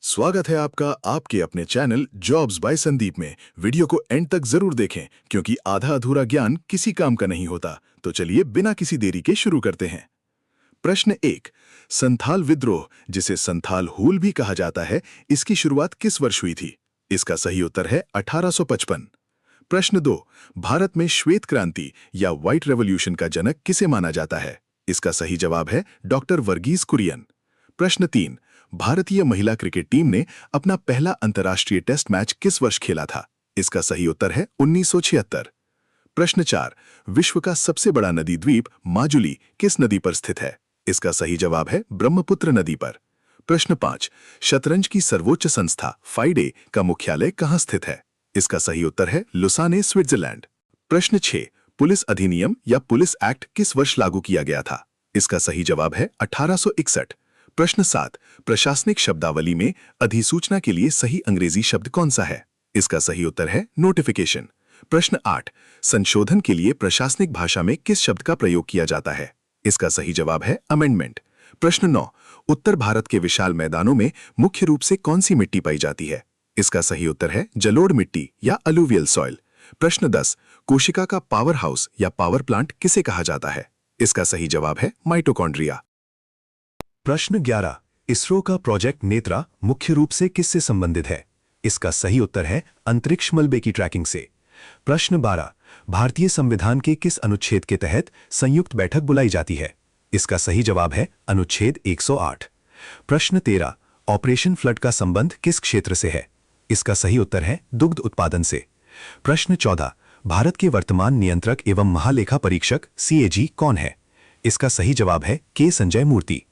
स्वागत है आपका आपके अपने चैनल जॉब्स बाय संदीप में। वीडियो को एंड तक जरूर देखें क्योंकि आधा अधूरा ज्ञान किसी काम का नहीं होता। तो चलिए बिना किसी देरी के शुरू करते हैं। प्रश्न 1। संथाल विद्रोह, जिसे संथाल हूल भी कहा जाता है, इसकी शुरुआत किस वर्ष हुई थी? इसका सही उत्तर है 1855। प्रश्न 2। भारत में श्वेत क्रांति या व्हाइट रेवोल्यूशन का जनक किसे माना जाता है? इसका सही जवाब है डॉक्टर वर्गीज कुरियन। प्रश्न 3। भारतीय महिला क्रिकेट टीम ने अपना पहला अंतर्राष्ट्रीय टेस्ट मैच किस वर्ष खेला था? इसका सही उत्तर है 1976। प्रश्न 4। विश्व का सबसे बड़ा नदी द्वीप माजुली किस नदी पर स्थित है? इसका सही जवाब है ब्रह्मपुत्र नदी पर। प्रश्न 5। शतरंज की सर्वोच्च संस्था फाइडे का मुख्यालय कहाँ स्थित है? इसका सही उत्तर है लुसाने, स्विट्जरलैंड। प्रश्न 6। पुलिस अधिनियम या पुलिस एक्ट किस वर्ष लागू किया गया था? इसका सही जवाब है 1861। प्रश्न 7। प्रशासनिक शब्दावली में अधिसूचना के लिए सही अंग्रेजी शब्द कौन सा है? इसका सही उत्तर है नोटिफिकेशन। प्रश्न 8। संशोधन के लिए प्रशासनिक भाषा में किस शब्द का प्रयोग किया जाता है? इसका सही जवाब है अमेंडमेंट। प्रश्न 9। उत्तर भारत के विशाल मैदानों में मुख्य रूप से कौन सी मिट्टी पाई जाती है? इसका सही उत्तर है जलोढ़ मिट्टी या अलुवियल सॉइल। प्रश्न 10। कोशिका का पावर हाउस या पावर प्लांट किसे कहा जाता है? इसका सही जवाब है माइटोकॉन्ड्रिया। प्रश्न 11। इसरो का प्रोजेक्ट नेत्रा मुख्य रूप से किससे संबंधित है? इसका सही उत्तर है अंतरिक्ष मलबे की ट्रैकिंग से। प्रश्न 12। भारतीय संविधान के किस अनुच्छेद के तहत संयुक्त बैठक बुलाई जाती है? इसका सही जवाब है अनुच्छेद 108। प्रश्न 13। ऑपरेशन फ्लड का संबंध किस क्षेत्र से है? इसका सही उत्तर है दुग्ध उत्पादन से। प्रश्न 14। भारत के वर्तमान नियंत्रक एवं महालेखा परीक्षक CAG कौन है? इसका सही जवाब है के संजय मूर्ति।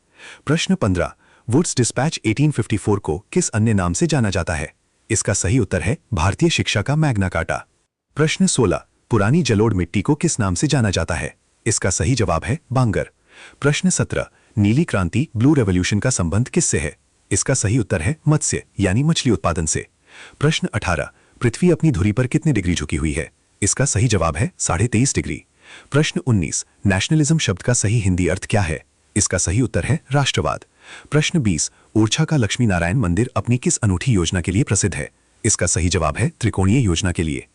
प्रश्न 15। वुड्स डिस्पैच 1854 को किस अन्य नाम से जाना जाता है? इसका सही उत्तर है भारतीय शिक्षा का मैग्ना कार्टा। प्रश्न 16। पुरानी जलोढ़ मिट्टी को किस नाम से जाना जाता है? इसका सही जवाब है बांगर। प्रश्न 17। नीली क्रांति ब्लू रेवोल्यूशन का संबंध किससे है? इसका सही उत्तर है मत्स्य यानी मछली उत्पादन से। प्रश्न 18। पृथ्वी अपनी धुरी पर कितने डिग्री झुकी हुई है? इसका सही जवाब है 23.5 डिग्री। प्रश्न 19। नेशनलिज्म शब्द का सही हिंदी अर्थ क्या है? इसका सही उत्तर है राष्ट्रवाद। प्रश्न 20। ओरछा का लक्ष्मी नारायण मंदिर अपनी किस अनूठी योजना के लिए प्रसिद्ध है? इसका सही जवाब है त्रिकोणीय योजना के लिए।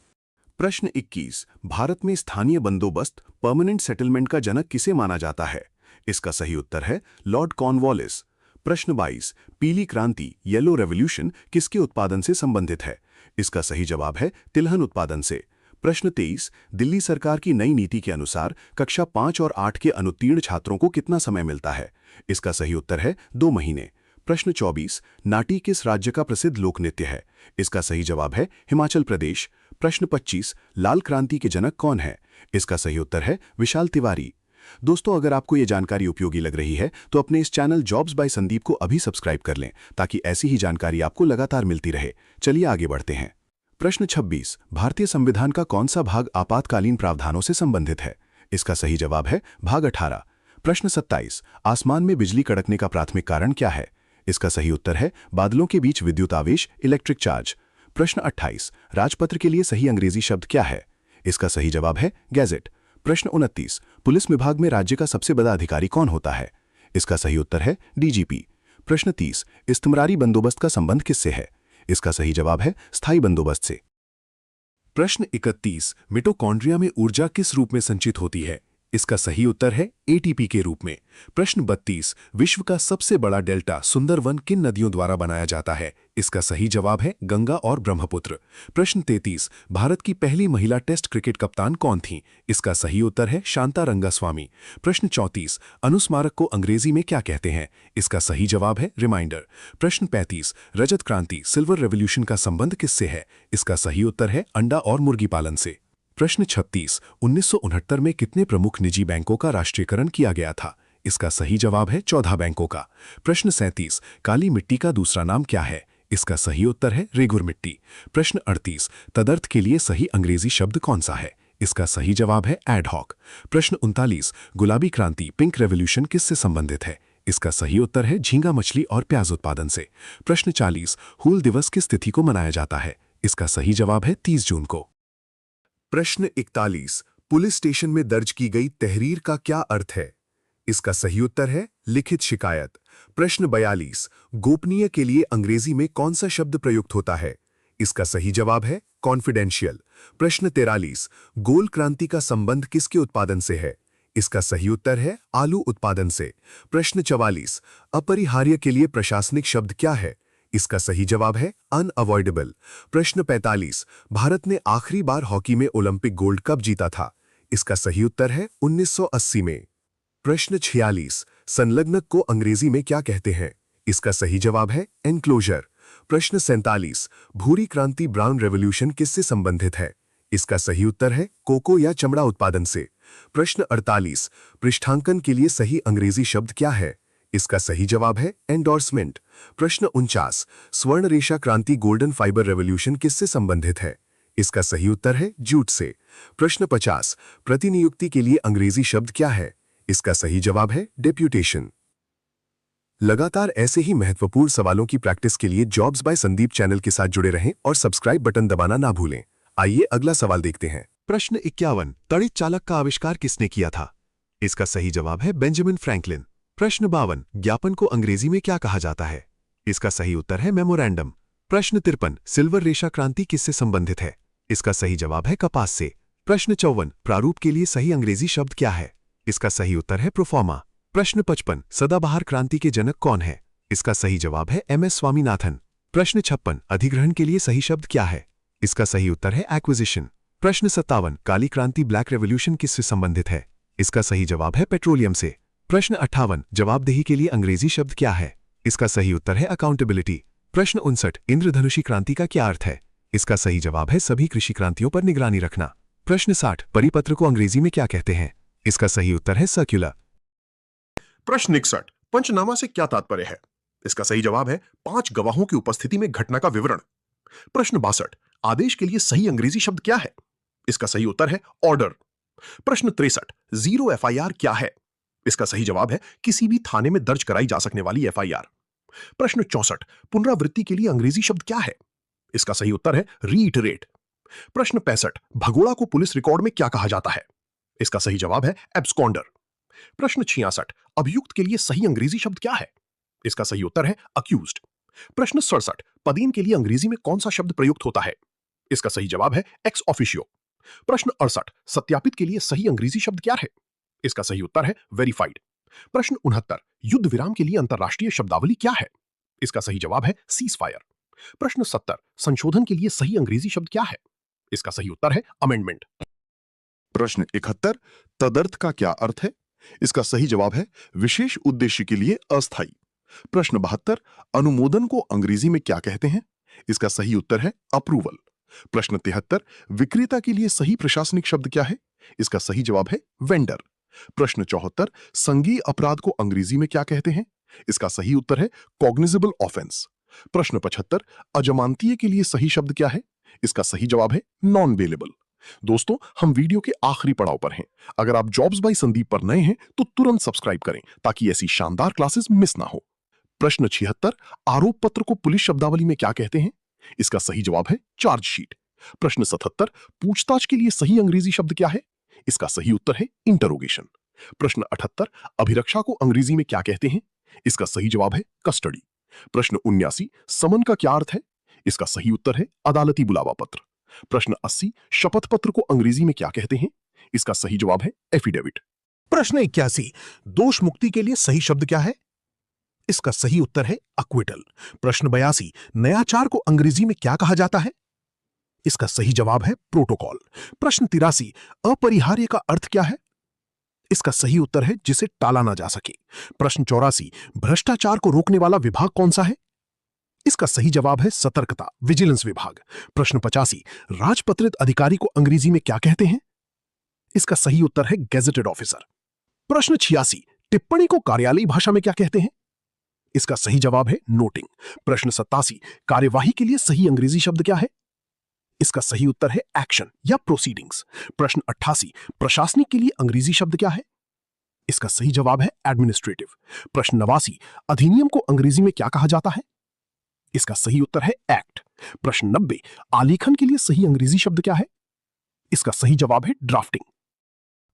प्रश्न 21। भारत में स्थानीय बंदोबस्त परमानेंट सेटलमेंट का जनक किसे माना जाता है? इसका सही उत्तर है लॉर्ड कॉर्नवालिस। प्रश्न 22। पीली क्रांति येलो रेवोल्यूशन किसके उत्पादन से संबंधित है? इसका सही जवाब है तिलहन उत्पादन से। प्रश्न 23। दिल्ली सरकार की नई नीति के अनुसार कक्षा 5 और 8 के अनुत्तीर्ण छात्रों को कितना समय मिलता है? इसका सही उत्तर है 2 महीने। प्रश्न 24। नाटी किस राज्य का प्रसिद्ध लोक नृत्य है? इसका सही जवाब है हिमाचल प्रदेश। प्रश्न 25। लाल क्रांति के जनक कौन है? इसका सही उत्तर है विशाल तिवारी। दोस्तों, अगर आपको ये जानकारी उपयोगी लग रही है तो अपने इस चैनल जॉब्स बाय संदीप को अभी सब्सक्राइब कर लें ताकि ऐसी ही जानकारी आपको लगातार मिलती रहे। चलिए आगे बढ़ते हैं। प्रश्न 26। भारतीय संविधान का कौन सा भाग आपातकालीन प्रावधानों से संबंधित है? इसका सही जवाब है भाग 18। प्रश्न 27। आसमान में बिजली कड़कने का प्राथमिक कारण क्या है? इसका सही उत्तर है बादलों के बीच विद्युत आवेश, इलेक्ट्रिक चार्ज। प्रश्न 28। राजपत्र के लिए सही अंग्रेजी शब्द क्या है? इसका सही जवाब है गैजेट। प्रश्न 29। पुलिस विभाग में राज्य का सबसे बड़ा अधिकारी कौन होता है? इसका सही उत्तर है DGP। प्रश्न 30। इस्तिमरारी बंदोबस्त का संबंध किससे है? इसका सही जवाब है स्थायी बंदोबस्त से। प्रश्न 31। मिटोकॉन्ड्रिया में ऊर्जा किस रूप में संचित होती है? इसका सही उत्तर है ATP के रूप में। प्रश्न 32। विश्व का सबसे बड़ा डेल्टा सुंदरवन किन नदियों द्वारा बनाया जाता है? इसका सही जवाब है गंगा और ब्रह्मपुत्र। प्रश्न 33। भारत की पहली महिला टेस्ट क्रिकेट कप्तान कौन थी? इसका सही उत्तर है शांता रंगास्वामी। प्रश्न 34। अनुस्मारक को अंग्रेजी में क्या कहते हैं? इसका सही जवाब है रिमाइंडर। प्रश्न 35। रजत क्रांति सिल्वर रेवोल्यूशन का संबंध किससे है? इसका सही उत्तर है अंडा और मुर्गी पालन से। प्रश्न 36। 1969 में कितने प्रमुख निजी बैंकों का राष्ट्रीयकरण किया गया था? इसका सही जवाब है 14 बैंकों का। प्रश्न 37। काली मिट्टी का दूसरा नाम क्या है? इसका सही उत्तर है रेगुर मिट्टी। प्रश्न 38। तदर्थ के लिए सही अंग्रेजी शब्द कौन सा है? इसका सही जवाब है एडहॉक। प्रश्न 39। गुलाबी क्रांति पिंक रेवोल्यूशन किससे संबंधित है? इसका सही उत्तर है झींगा मछली और प्याज उत्पादन से। प्रश्न 40। हूल दिवस किस तिथि को मनाया जाता है? इसका सही जवाब है 30 जून को। प्रश्न 41। पुलिस स्टेशन में दर्ज की गई तहरीर का क्या अर्थ है? इसका सही उत्तर है लिखित शिकायत। प्रश्न 42, गोपनीय के लिए अंग्रेजी में कौन सा शब्द प्रयुक्त होता है? इसका सही जवाब है कॉन्फिडेंशियल। प्रश्न 43, गोल क्रांति का संबंध किसके उत्पादन से है? इसका सही उत्तर है आलू उत्पादन से। प्रश्न 44, अपरिहार्य के लिए प्रशासनिक शब्द क्या है? इसका सही जवाब है अनअवॉइडेबल। प्रश्न 45, भारत ने आखिरी बार हॉकी में ओलंपिक गोल्ड कब जीता था? इसका सही उत्तर है 1980 में। प्रश्न 46, संलग्नक को अंग्रेजी में क्या कहते हैं? इसका सही जवाब है एनक्लोजर। प्रश्न 47, भूरी क्रांति ब्राउन रेवोल्यूशन किससे संबंधित है? इसका सही उत्तर है कोको या चमड़ा उत्पादन से। प्रश्न 48, पृष्ठांकन के लिए सही अंग्रेजी शब्द क्या है? इसका सही जवाब है एंडोर्समेंट। प्रश्न 49, स्वर्ण रेशा क्रांति गोल्डन फाइबर रेवोल्यूशन किससे संबंधित है? इसका सही उत्तर है जूट से। प्रश्न 50, प्रतिनियुक्ति के लिए अंग्रेजी शब्द क्या है? इसका सही जवाब है डेप्यूटेशन। लगातार ऐसे ही महत्वपूर्ण सवालों की प्रैक्टिस के लिए जॉब्स बाय संदीप चैनल के साथ जुड़े रहें और सब्सक्राइब बटन दबाना ना भूलें। आइए अगला सवाल देखते हैं। प्रश्न 51, तड़ित चालक का आविष्कार किसने किया था? इसका सही जवाब है बेंजामिन फ्रैंकलिन। प्रश्न 52, ज्ञापन को अंग्रेजी में क्या कहा जाता है? इसका सही उत्तर है मेमोरेंडम। प्रश्न 53, सिल्वर रेशा क्रांति किससे संबंधित है? इसका सही जवाब है कपास से। प्रश्न 54, प्रारूप के लिए सही अंग्रेजी शब्द क्या है? इसका सही उत्तर है प्रोफॉर्मा। प्रश्न 55, सदाबहार क्रांति के जनक कौन है? इसका सही जवाब है एम.एस. स्वामीनाथन। प्रश्न 56, अधिग्रहण के लिए सही शब्द क्या है? इसका सही उत्तर है एक्विजिशन। प्रश्न 57, काली क्रांति ब्लैक रेवोल्यूशन किससे संबंधित है? इसका सही जवाब है पेट्रोलियम से। प्रश्न 58, जवाबदेही के लिए अंग्रेजी शब्द क्या है? इसका सही उत्तर है अकाउंटेबिलिटी। प्रश्न 59, इंद्रधनुषी क्रांति का क्या अर्थ है? इसका सही जवाब है सभी कृषि क्रांतियों पर निगरानी रखना। प्रश्न 60, परिपत्र को अंग्रेजी में क्या कहते हैं? इसका सही उत्तर है सर्क्युलर। प्रश्न 61, पंचनामा से क्या तात्पर्य है? इसका सही जवाब है 5 गवाहों की उपस्थिति में घटना का विवरण। प्रश्न 62, आदेश के लिए सही अंग्रेजी शब्द क्या है? इसका सही उत्तर है ऑर्डर। प्रश्न 63, जीरो एफआईआर क्या है? इसका सही जवाब है किसी भी थाने में दर्ज कराई जा सकने वाली एफआईआर। प्रश्न 64, पुनरावृत्ति के लिए अंग्रेजी शब्द क्या है? इसका सही उत्तर है रीइटरेट। प्रश्न 65, भगोड़ा को पुलिस रिकॉर्ड में क्या कहा जाता है? इसका सही जवाब है एब्सकॉन्डर। प्रश्न 66, अभियुक्त के लिए सही अंग्रेजी शब्द क्या है? इसका सही उत्तर है अक्यूज्ड। प्रश्न 67, पदीन के लिए अंग्रेजी में कौन सा शब्द प्रयुक्त होता है? इसका सही जवाब है एक्स ऑफिशियो। प्रश्न 68, सत्यापित के लिए सही अंग्रेजी शब्द क्या है? इसका सही उत्तर है वेरीफाइड। प्रश्न 69, युद्ध विराम के लिए अंतरराष्ट्रीय शब्दावली क्या है? इसका सही जवाब है सीज फायर। प्रश्न 70, संशोधन के लिए सही अंग्रेजी शब्द क्या है? इसका सही उत्तर है अमेंडमेंट। प्रश्न 71, तदर्थ का क्या अर्थ है? इसका सही जवाब है विशेष उद्देश्य के लिए अस्थायी। प्रश्न 72, अनुमोदन को अंग्रेजी में क्या कहते हैं? इसका सही उत्तर है अप्रूवल। प्रश्न 73, विक्रेता के लिए सही प्रशासनिक शब्द क्या है? इसका सही जवाब है वेंडर। प्रश्न 74, संज्ञेय अपराध को अंग्रेजी में क्या कहते हैं? इसका सही उत्तर है कॉग्निजेबल ऑफेंस। प्रश्न 75, अजमानतीय के लिए सही शब्द क्या है? इसका सही जवाब है नॉन बेलेबल। दोस्तों, हम वीडियो के आखिरी पड़ाव पर हैं। अगर आप जॉब्स बाय संदीप पर नए हैं तो तुरंत सब्सक्राइब करें ताकि ऐसी शानदार क्लासेस मिस ना हो। प्रश्न 76, आरोप पत्र को पुलिस शब्दावली में क्या कहते हैं? इसका सही जवाब है चार्जशीट। प्रश्न 77, पूछताछ के लिए सही अंग्रेजी शब्द क्या है? इसका सही उत्तर है इंटरोगेशन। प्रश्न 78, अभिरक्षा को अंग्रेजी में क्या कहते हैं? इसका सही जवाब है कस्टडी। प्रश्न 79, समन का क्या अर्थ है? इसका सही उत्तर है अदालती बुलावा पत्र। प्रश्न 80, शपथ पत्र को अंग्रेजी में क्या कहते हैं? इसका सही जवाब है एफिडेविट। प्रश्न 81, दोष मुक्ति के लिए सही शब्द क्या है? इसका सही उत्तर है अक्विटल। प्रश्न 82, नयाचार को अंग्रेजी में क्या कहा जाता है? इसका सही जवाब है प्रोटोकॉल। प्रश्न 83, अपरिहार्य का अर्थ क्या है? इसका सही उत्तर है जिसे टाला ना जा सके। प्रश्न 84, भ्रष्टाचार को रोकने वाला विभाग कौन सा है? इसका सही जवाब है सतर्कता, विजिलेंस विभाग। प्रश्न 85, राजपत्रित अधिकारी को अंग्रेजी में क्या कहते हैं? इसका सही उत्तर है गेजेटेड ऑफिसर। प्रश्न 86, टिप्पणी को कार्यालयी भाषा में क्या कहते हैं? इसका सही जवाब है नोटिंग। प्रश्न 87, कार्यवाही के लिए सही अंग्रेजी शब्द क्या है? इसका सही उत्तर है एक्शन या प्रोसीडिंग्स। प्रश्न 88, प्रशासनिक के लिए अंग्रेजी शब्द क्या है? इसका सही जवाब है एडमिनिस्ट्रेटिव। प्रश्न 89, अधिनियम को अंग्रेजी में क्या कहा जाता है? इसका सही उत्तर है एक्ट। प्रश्न 90, आलेखन के लिए सही अंग्रेजी शब्द क्या है? इसका सही जवाब है ड्राफ्टिंग।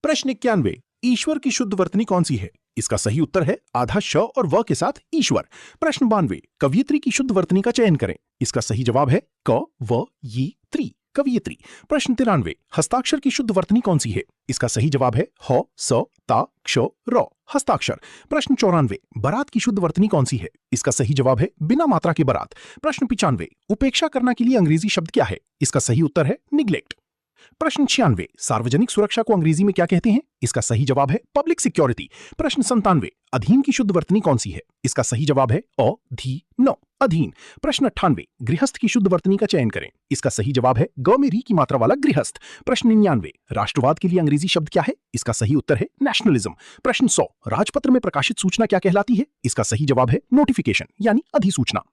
प्रश्न 91, ईश्वर की शुद्ध वर्तनी कौन सी है? इसका सही उत्तर है आधा श और व के साथ ईश्वर। प्रश्न 92, कवियत्री की शुद्ध वर्तनी का चयन करें। इसका सही जवाब है क व यी त्री, कवियत्री। प्रश्न 93, हस्ताक्षर की शुद्ध वर्तनी कौन सी है? इसका सही जवाब है ह स ता क्ष र, हस्ताक्षर। प्रश्न 94, बारात की शुद्ध वर्तनी कौन सी है? इसका सही जवाब है बिना मात्रा के बारात। प्रश्न 95, उपेक्षा करना के लिए अंग्रेजी शब्द क्या है? इसका सही उत्तर है निग्लेक्ट। प्रश्न 96, सार्वजनिक सुरक्षा को अंग्रेजी में क्या कहते हैं? इसका सही जवाब है पब्लिक सिक्योरिटी। प्रश्न 97, अधीन की शुद्ध वर्तनी कौन सी है? इसका सही जवाब है अधीन, अधीन। प्रश्न 98, गृहस्थ की शुद्ध वर्तनी का चयन करें। इसका सही जवाब है ग में री की मात्रा वाला गृहस्थ। प्रश्न 99, राष्ट्रवाद के लिए अंग्रेजी शब्द क्या है? इसका सही उत्तर है नेशनलिज्म। प्रश्न 100, राजपत्र में प्रकाशित सूचना क्या कहलाती है? इसका सही जवाब है नोटिफिकेशन यानी अधिसूचना।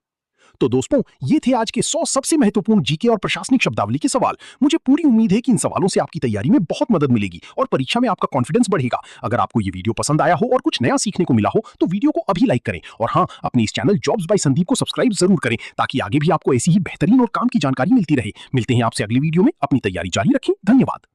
तो दोस्तों, ये थे आज के 100 सबसे महत्वपूर्ण जीके और प्रशासनिक शब्दावली के सवाल। मुझे पूरी उम्मीद है कि इन सवालों से आपकी तैयारी में बहुत मदद मिलेगी और परीक्षा में आपका कॉन्फिडेंस बढ़ेगा। अगर आपको ये वीडियो पसंद आया हो और कुछ नया सीखने को मिला हो तो वीडियो को अभी लाइक करें और हाँ, अपने इस चैनल जॉब्स बाय संदीप को सब्सक्राइब जरूर करें ताकि आगे भी आपको ऐसी ही बेहतरीन और काम की जानकारी मिलती रहे। मिलते हैं आपसे अगली वीडियो में। अपनी तैयारी जारी रखें। धन्यवाद।